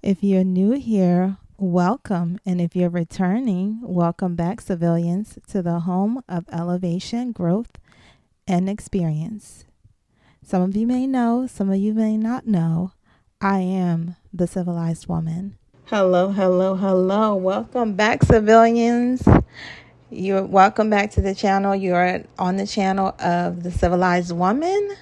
If you're new here, welcome. And if you're returning, welcome back, civilians, to the home of elevation, growth, and experience. Some of you may know, some of you may not know, I am the civilized woman. Hello, hello, hello. Welcome back, civilians. You're welcome back to the channel. You're on the channel of the civilized woman.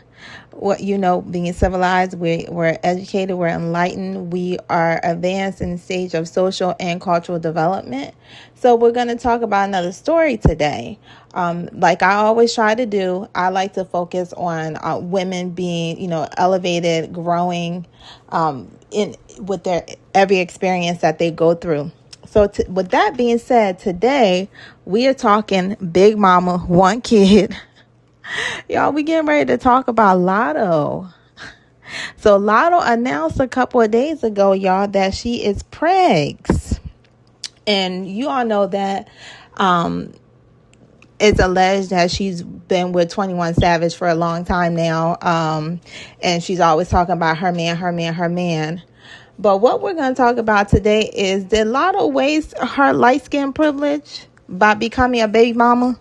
Being civilized, we're educated, we're enlightened, we are advanced in the stage of social and cultural development. So we're going to talk about another story today. Like I always try to do, I like to focus on women being, elevated, growing with their every experience that they go through. So with that being said, today we are talking Big Mama, one kid. Y'all, we getting ready to talk about Latto. So Latto announced a couple of days ago, y'all, that she is pregs. And you all know that it's alleged that she's been with 21 Savage for a long time now. And she's always talking about her man. But what we're going to talk about today is, did Latto waste her light skin privilege by becoming a baby mama?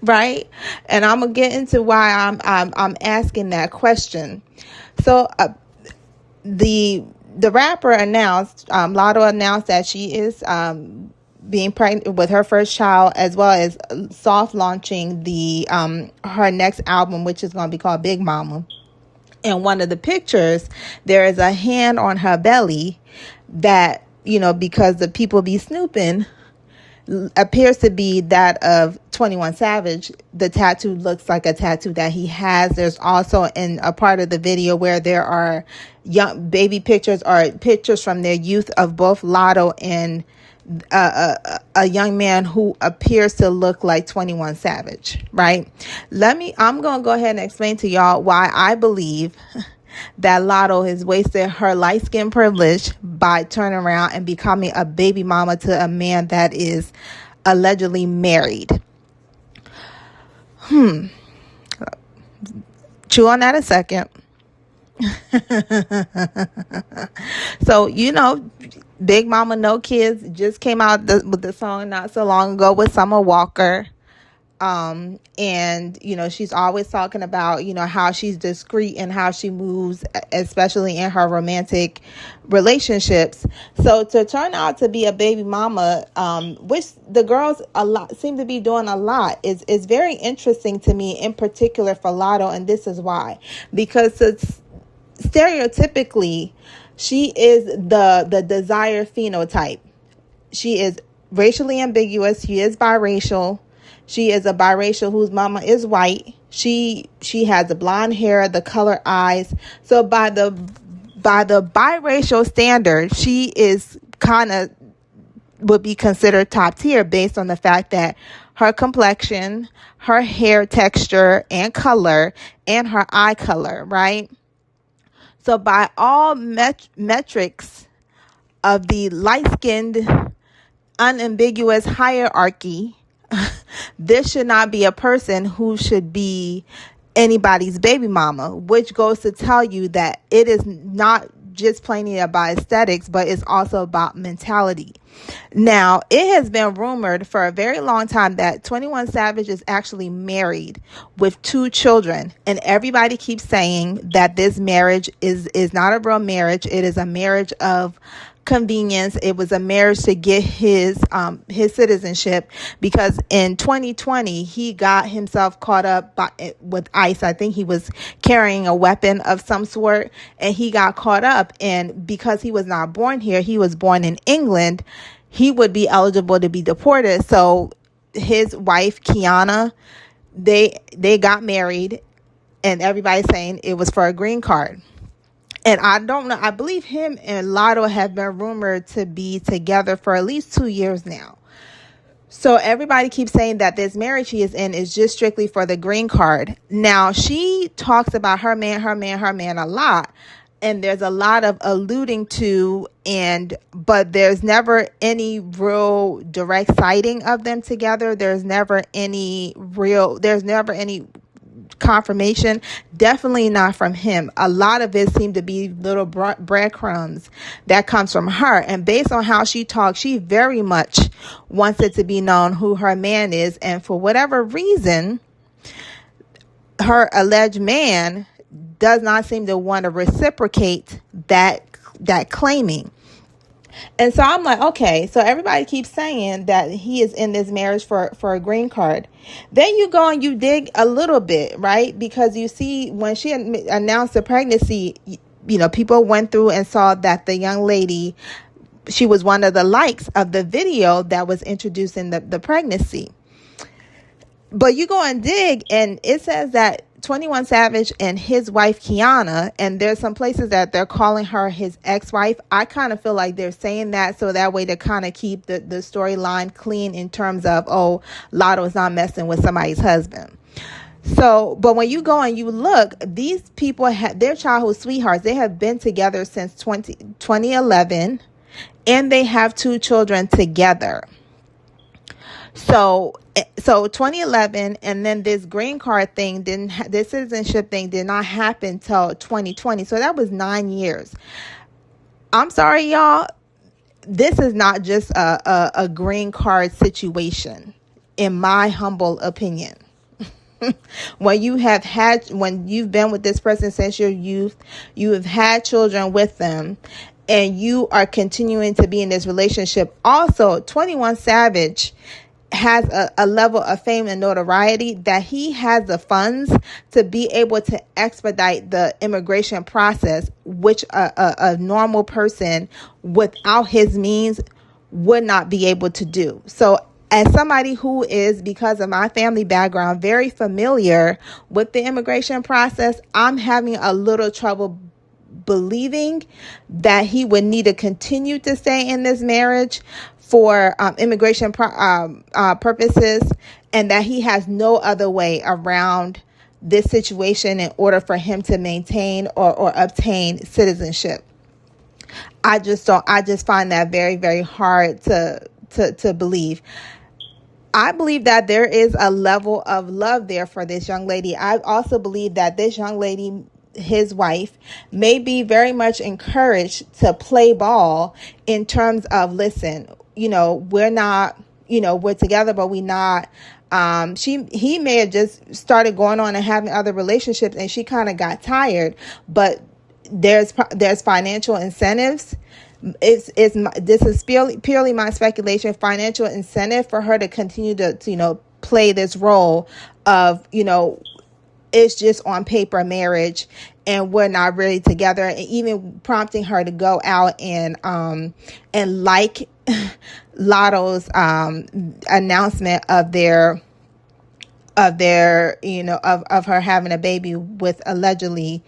Right? And I'm gonna get into why I'm asking that question. So the rapper announced, Latto announced that she is being pregnant with her first child, as well as soft launching the her next album, which is going to be called Big Mama. In one of the pictures, there is a hand on her belly that, because the people be snooping, appears to be that of 21 Savage. The tattoo looks like a tattoo that he has. There's also in a part of the video where there are young baby pictures or pictures from their youth of both Latto and a young man who appears to look like 21 Savage, right? I'm going to go ahead and explain to y'all why I believe that Latto has wasted her light skin privilege by turning around and becoming a baby mama to a man that is allegedly married. Chew on that a second. So, Big Mama No Kids just came out with the song not so long ago with Summer Walker. And she's always talking about how she's discreet and how she moves, especially in her romantic relationships. So to turn out to be a baby mama, which the girls seem to be doing a lot, is very interesting to me, in particular for Latto. And this is why, because it's stereotypically she is the desired phenotype. She is racially ambiguous. She is biracial. She is a biracial whose mama is white. She has the blonde hair, the color eyes. So by the biracial standard, she is kind of would be considered top tier based on the fact that her complexion, her hair texture and color, and her eye color, right? So by all metrics of the light-skinned, unambiguous hierarchy, this should not be a person who should be anybody's baby mama, which goes to tell you that it is not just plainly about aesthetics, but it's also about mentality. Now, it has been rumored for a very long time that 21 Savage is actually married with 2 children, and everybody keeps saying that this marriage is not a real marriage. It is a marriage of convenience. It was a marriage to get his citizenship, because in 2020 he got himself caught up with ICE. I think he was carrying a weapon of some sort, and he got caught up, and because he was not born here, he was born in England, he would be eligible to be deported. So his wife Keyanna, they got married, and everybody's saying it was for a green card. And I don't know, I believe him and Latto have been rumored to be together for at least 2 years now. So everybody keeps saying that this marriage he is in is just strictly for the green card. Now, she talks about her man a lot. And there's a lot of alluding to, but there's never any real direct sighting of them together. There's never any confirmation. Definitely not from him. A lot of it seemed to be little breadcrumbs that comes from her. And based on how she talks, she very much wants it to be known who her man is. And for whatever reason, her alleged man does not seem to want to reciprocate that claiming. And so I'm like, okay, so everybody keeps saying that he is in this marriage for a green card. Then you go and you dig a little bit, right? Because you see, when she announced the pregnancy, people went through and saw that the young lady, she was one of the likes of the video that was introducing the pregnancy. But you go and dig, and it says that 21 Savage and his wife Keyanna, and there's some places that they're calling her his ex-wife. I kind of feel like they're saying that so that way to kind of keep the storyline clean in terms of, oh, Latto is not messing with somebody's husband. So, but when you go and you look, these people they're childhood sweethearts. They have been together since 2011, and they have 2 children together. So 2011, and then this green card thing this citizenship thing did not happen till 2020. So that was 9 years. I'm sorry, y'all. This is not just a green card situation, in my humble opinion. When you've been with this person since your youth, you have had children with them, and you are continuing to be in this relationship. Also, 21 Savage has a level of fame and notoriety that he has the funds to be able to expedite the immigration process, which a normal person without his means would not be able to do. So as somebody who is, because of my family background, very familiar with the immigration process, I'm having a little trouble believing that he would need to continue to stay in this marriage for immigration purposes, and that he has no other way around this situation in order for him to maintain or obtain citizenship. I just find that very, very hard to believe. I believe that there is a level of love there for this young lady. I also believe that this young lady, his wife, may be very much encouraged to play ball in terms of, listen, we're not, we're together, but we not. He may have just started going on and having other relationships, and she kind of got tired. But there's financial incentives. This is purely my speculation. Financial incentive for her to continue to play this role of it's just on paper marriage, and we're not really together, and even prompting her to go out and like Latto's announcement of her having a baby with allegedly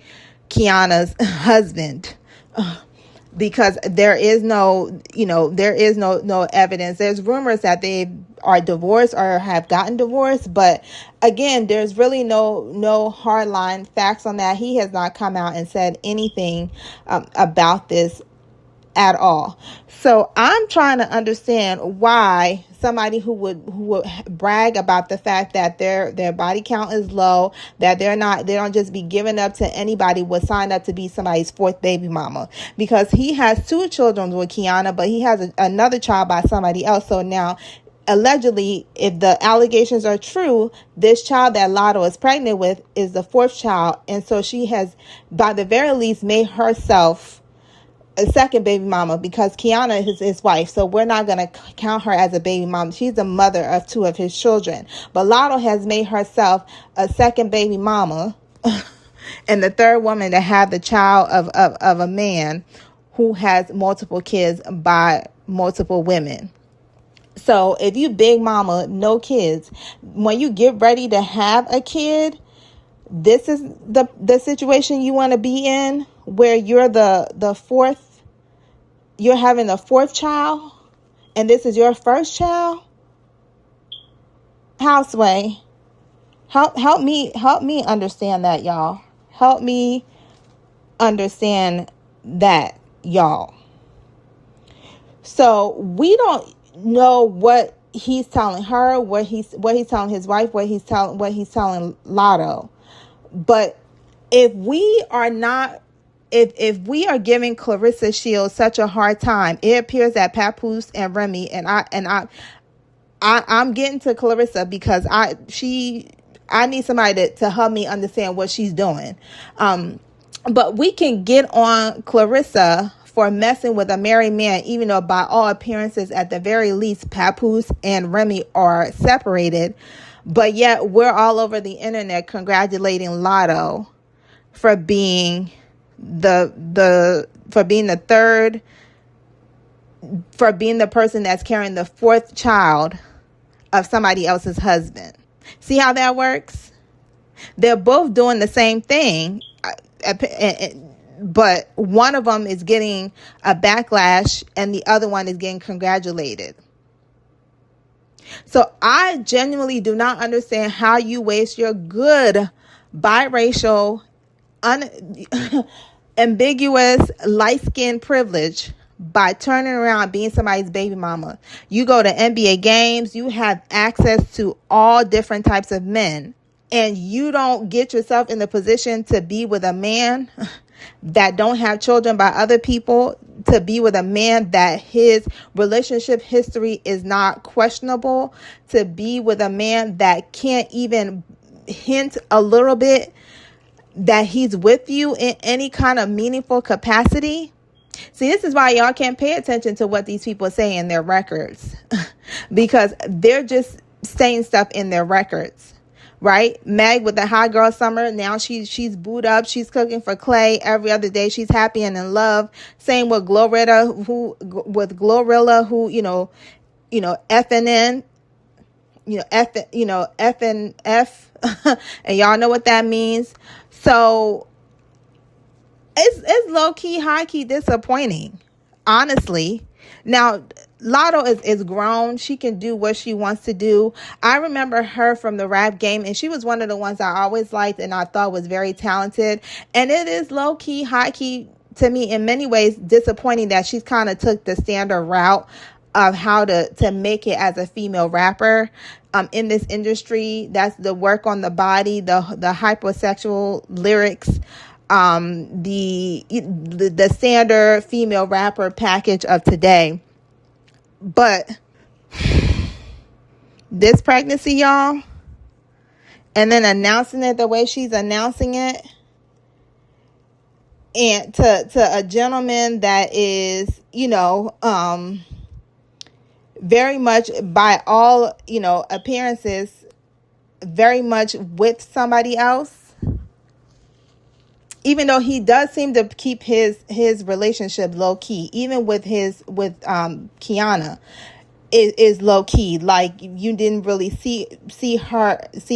Keyanna's husband. Because there is no evidence. There's rumors that they are divorced or have gotten divorced, but again, there's really no hardline facts on that. He has not come out and said anything about this at all. So I'm trying to understand why somebody who would brag about the fact that their body count is low, that they don't just be giving up to anybody, would sign up to be somebody's 4th baby mama, because he has 2 children with Keyanna, but he has another child by somebody else. So now, allegedly, if the allegations are true, this child that Latto is pregnant with is the 4th child, and so she has, by the very least, made herself a 2nd baby mama, because Keyanna is his wife. So we're not going to count her as a baby mama. She's the mother of 2 of his children. But Latto has made herself a 2nd baby mama and the 3rd woman to have the child of a man who has multiple kids by multiple women. So if you big mama, no kids, when you get ready to have a kid, this is the situation you want to be in, where you're the 4th, you're having the 4th child, and this is your 1st child. Houseway, help me understand that, y'all. Help me understand that, y'all. So we don't know what he's telling her, what he's telling his wife, what he's telling Latto. But if we are not, if we are giving Clarissa Shields such a hard time, it appears that Papoose and Remy I'm getting to Clarissa because I need somebody to help me understand what she's doing. But we can get on Clarissa for messing with a married man, even though by all appearances, at the very least, Papoose and Remy are separated. But yet we're all over the internet congratulating Latto for being the person that's carrying the fourth child of somebody else's husband. See how that works? They're both doing the same thing, but one of them is getting a backlash and the other one is getting congratulated. So I genuinely do not understand how you waste your good biracial, ambiguous, light-skin privilege by turning around being somebody's baby mama. You go to NBA games, you have access to all different types of men, and you don't get yourself in the position to be with a man that don't have children by other people, to be with a man that his relationship history is not questionable, to be with a man that can't even hint a little bit that he's with you in any kind of meaningful capacity. See, this is why y'all can't pay attention to what these people say in their records because they're just saying stuff in their records, right? Meg with the hot girl summer, now she's booed up, she's cooking for Clay every other day, she's happy and in love. Same with Glorilla, who FNN, F and F, and y'all know what that means. So it's low key, high key disappointing, honestly. Now, Latto is grown. She can do what she wants to do. I remember her from the rap game, and she was one of the ones I always liked and I thought was very talented. And it is low key, high key to me in many ways disappointing that she's kind of took the standard route of how to make it as a female rapper in this industry. That's the work on the body, the hypersexual lyrics, the standard female rapper package of today. But this pregnancy, y'all, and then announcing it the way she's announcing it, and to a gentleman that is, very much by all, appearances, very much with somebody else. Even though he does seem to keep his relationship low key, even with Keyanna, is low key. Like you didn't really see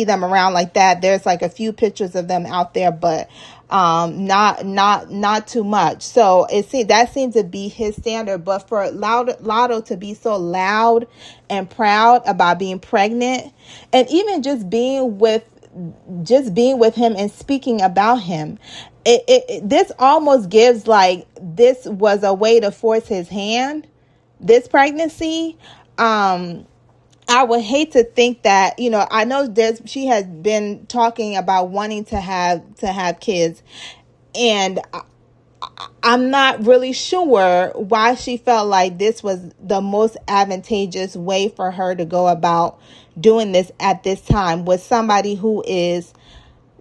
them around like that. There's like a few pictures of them out there, but not too much. So that seems to be his standard. But for Latto to be so loud and proud about being pregnant, and even just being with him and speaking about him, this almost gives like this was a way to force his hand, this pregnancy. I would hate to think that, I know she has been talking about wanting to have kids, and I'm not really sure why she felt like this was the most advantageous way for her to go about doing this at this time with somebody who is,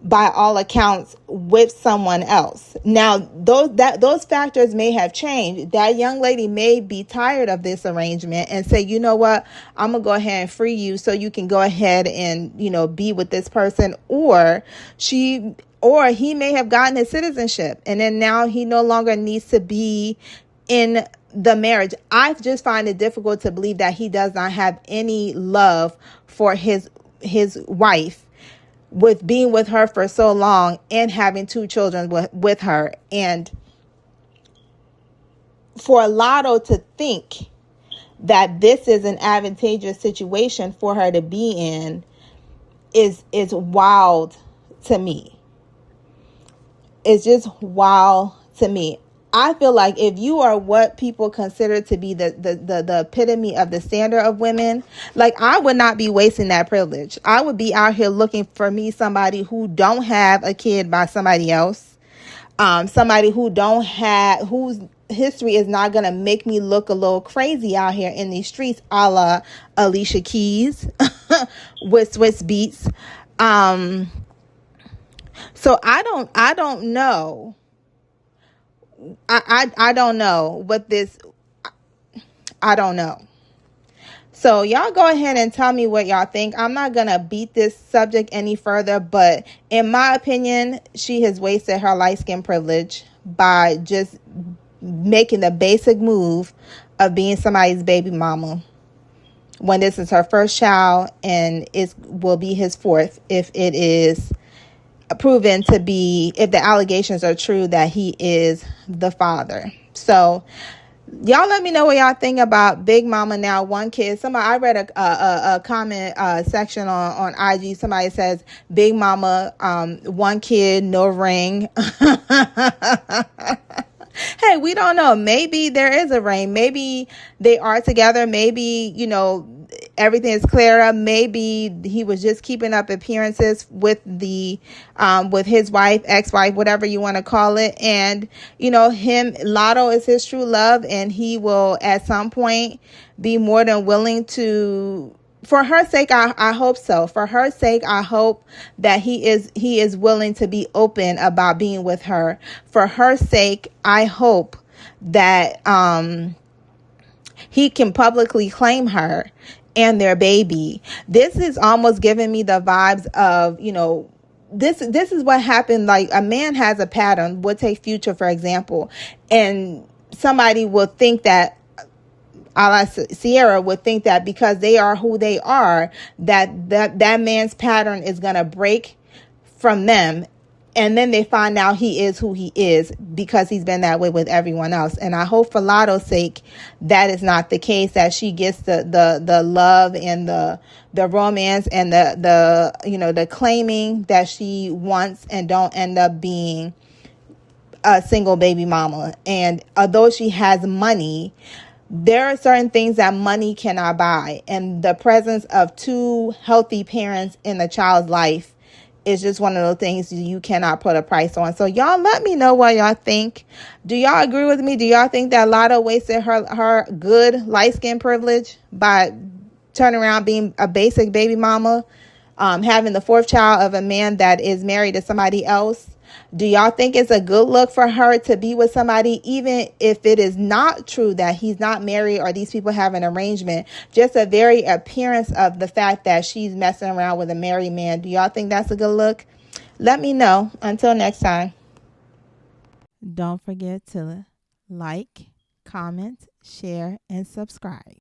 by all accounts, with someone else. Now, those factors may have changed. That young lady may be tired of this arrangement and say, you know what, I'm going to go ahead and free you so you can go ahead and, be with this person. Or he may have gotten his citizenship and then now he no longer needs to be in the marriage. I just find it difficult to believe that he does not have any love for his wife, with being with her for so long and having 2 children with her. And for Latto to think that this is an advantageous situation for her to be in is wild to me. It's just wild to me. I feel like if you are what people consider to be the epitome of the standard of women, like, I would not be wasting that privilege. I would be out here looking for me somebody who don't have a kid by somebody else, somebody whose history is not gonna make me look a little crazy out here in these streets, a la Alicia Keys with Swiss Beats. So I don't know. I don't know what this. I don't know. So y'all go ahead and tell me what y'all think. I'm not going to beat this subject any further, but in my opinion, she has wasted her light skin privilege by just making the basic move of being somebody's baby mama when this is her first child, and it will be his fourth if it is proven to be, if the allegations are true that he is the father. So y'all let me know what y'all think about Big Mama now one kid. I read a comment section on IG. Somebody says Big Mama, one kid, no ring. Hey, we don't know. Maybe there is a ring. Maybe they are together. Maybe, everything is clear up. Maybe he was just keeping up appearances with with his wife, ex-wife, whatever you want to call it. And, Latto is his true love, and he will at some point be more than willing to, for her sake, I hope so. For her sake, I hope that he is willing to be open about being with her. For her sake, I hope that he can publicly claim her and their baby. This is almost giving me the vibes of, this is what happened. Like, a man has a pattern. We'll take Future, for example, and somebody will think that, Sierra would think that because they are who they are, that man's pattern is going to break from them. And then they find out he is who he is because he's been that way with everyone else. And I hope for Latto's sake that is not the case, that she gets the love and the romance and the claiming that she wants, and don't end up being a single baby mama. And although she has money, there are certain things that money cannot buy. And the presence of two healthy parents in a child's life is just one of those things you cannot put a price on. So y'all let me know what y'all think. Do y'all agree with me? Do y'all think that Latto wasted her good light skin privilege by turning around being a basic baby mama, having the fourth child of a man that is married to somebody else? Do y'all think it's a good look for her to be with somebody, even if it is not true that he's not married or these people have an arrangement? Just a very appearance of the fact that she's messing around with a married man. Do y'all think that's a good look? Let me know. Until next time. Don't forget to like, comment, share, and subscribe.